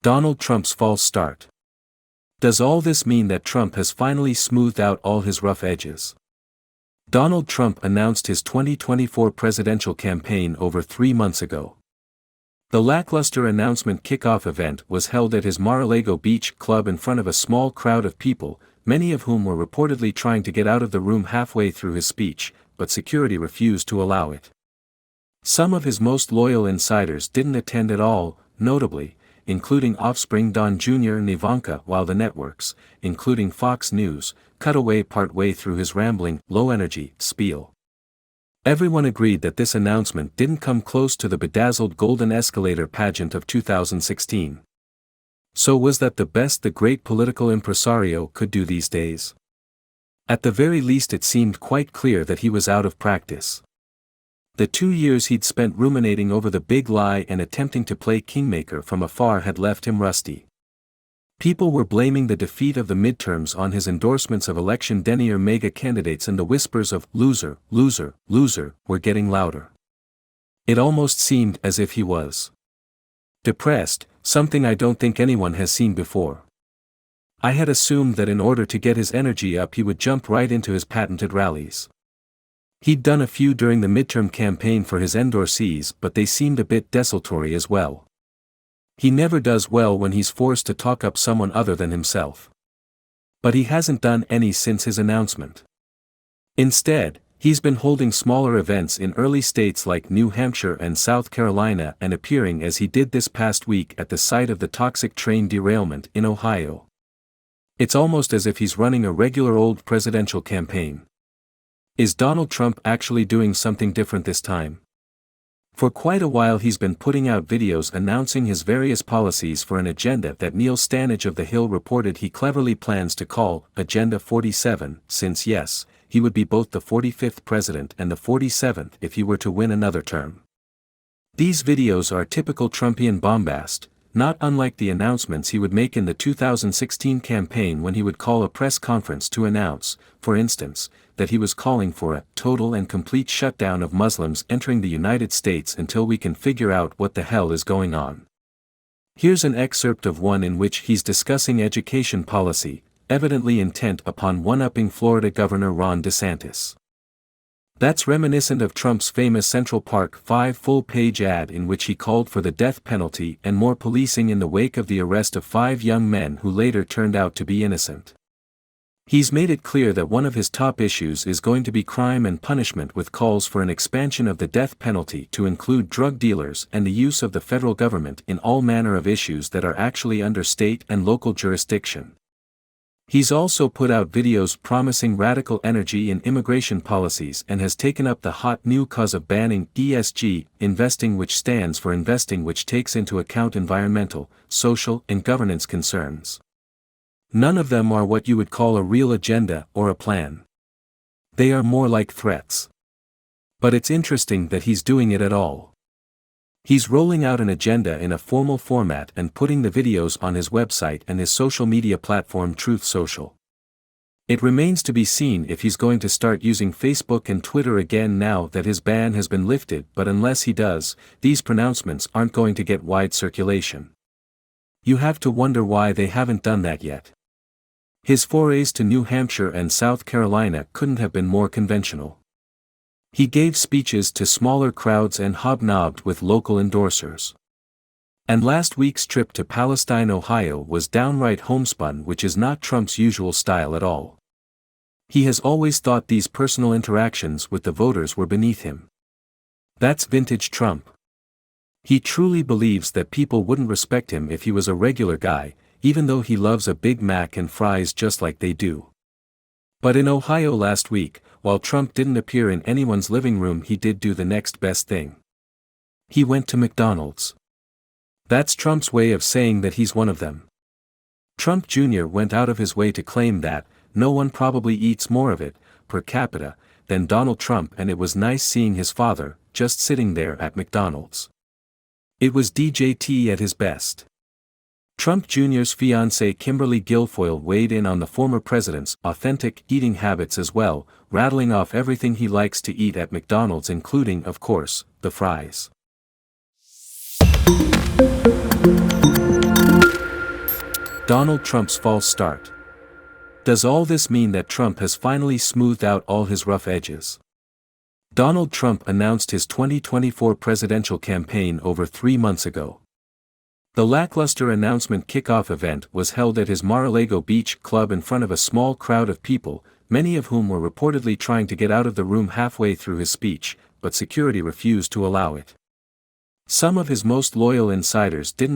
Donald Trump's false start. Does all this mean that Trump has finally smoothed out all his rough edges? Donald Trump announced his 2024 presidential campaign over 3 months ago. The lackluster announcement kickoff event was held at his Mar-a-Lago beach club in front of a small crowd of people, many of whom were reportedly trying to get out of the room halfway through his speech, but security refused to allow it. Some of his most loyal insiders didn't attend at all, notably, including offspring Don Jr. and Ivanka, while the networks, including Fox News, cut away partway through his rambling, low-energy spiel. Everyone agreed that this announcement didn't come close to the bedazzled golden escalator pageant of 2016. So was that the best the great political impresario could do these days? At the very least it seemed quite clear that he was out of practice. The 2 years he'd spent ruminating over the big lie and attempting to play kingmaker from afar had left him rusty. People were blaming the defeat of the midterms on his endorsements of election denier MAGA candidates, and the whispers of "loser, loser, loser" were getting louder. It almost seemed as if he was depressed, something I don't think anyone has seen before. I had assumed that in order to get his energy up he would jump right into his patented rallies. He'd done a few during the midterm campaign for his endorsees, but they seemed a bit desultory as well. He never does well when he's forced to talk up someone other than himself. But he hasn't done any since his announcement. Instead, he's been holding smaller events in early states like New Hampshire and South Carolina, and appearing as he did this past week at the site of the toxic train derailment in Ohio. It's almost as if he's running a regular old presidential campaign. Is Donald Trump actually doing something different this time? For quite a while he's been putting out videos announcing his various policies for an agenda that Neil Stanage of The Hill reported he cleverly plans to call Agenda 47, since yes, he would be both the 45th president and the 47th if he were to win another term. These videos are typical Trumpian bombast, not unlike the announcements he would make in the 2016 campaign when he would call a press conference to announce, for instance, that he was calling for a total and complete shutdown of Muslims entering the United States until we can figure out what the hell is going on. Here's an excerpt of one in which he's discussing education policy, evidently intent upon one-upping Florida Governor Ron DeSantis. That's reminiscent of Trump's famous Central Park 5 full-page ad in which he called for the death penalty and more policing in the wake of the arrest of 5 young men who later turned out to be innocent. He's made it clear that one of his top issues is going to be crime and punishment, with calls for an expansion of the death penalty to include drug dealers and the use of the federal government in all manner of issues that are actually under state and local jurisdiction. He's also put out videos promising radical energy in immigration policies and has taken up the hot new cause of banning ESG, investing, which stands for investing which takes into account environmental, social, and governance concerns. None of them are what you would call a real agenda or a plan. They are more like threats. But it's interesting that he's doing it at all. He's rolling out an agenda in a formal format and putting the videos on his website and his social media platform Truth Social. It remains to be seen if he's going to start using Facebook and Twitter again now that his ban has been lifted, but unless he does, these pronouncements aren't going to get wide circulation. You have to wonder why they haven't done that yet. His forays to New Hampshire and South Carolina couldn't have been more conventional. He gave speeches to smaller crowds and hobnobbed with local endorsers. And last week's trip to Palestine, Ohio was downright homespun, which is not Trump's usual style at all. He has always thought these personal interactions with the voters were beneath him. That's vintage Trump. He truly believes that people wouldn't respect him if he was a regular guy, even though he loves a Big Mac and fries just like they do. But in Ohio last week, while Trump didn't appear in anyone's living room, he did do the next best thing. He went to McDonald's. That's Trump's way of saying that he's one of them. Trump Jr. went out of his way to claim that no one probably eats more of it, per capita, than Donald Trump, and it was nice seeing his father, just sitting there at McDonald's. It was DJT at his best. Trump Jr.'s fiancée Kimberly Guilfoyle weighed in on the former president's authentic eating habits as well, rattling off everything he likes to eat at McDonald's, including, of course, the fries. Donald Trump's false start. Does all this mean that Trump has finally smoothed out all his rough edges? Donald Trump announced his 2024 presidential campaign over 3 months ago. The lackluster announcement kickoff event was held at his Mar-a-Lago beach club in front of a small crowd of people, many of whom were reportedly trying to get out of the room halfway through his speech, but security refused to allow it. Some of his most loyal insiders didn't